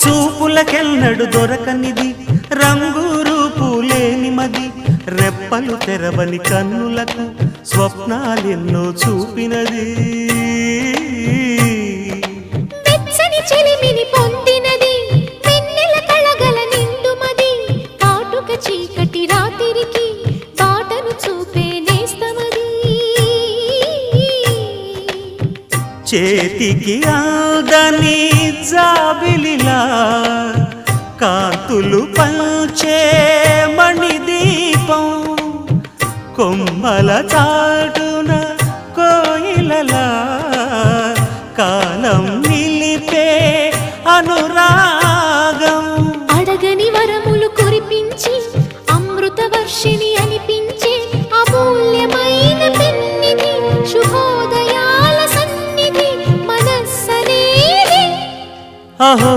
చూపులకెన్నడు దొరకనిది రంగు రూపు లేని మది రెప్పలు తెరవని కన్నులకు స్వప్నాలెన్నో చూపినది వెచ్చని చెలిమిని పొందినది వెన్నెల కళగల నిండుమది కాటుక చీకటి రాత్రికి బాటను చూపే నేస్తమది చేతికి ఆదని జాబిలిలా కాంతులు పంచే మణిదీపం కొమ్మల చాటున కోయిలలా కాలం నిలిపే అనురాగం అడగని వరములు కురిపించి అమృత వర్షిణి అనిపించే అమూల్యమైన పెన్నిధి శుభోదయాల సన్నిధి మనస్సనేది అహో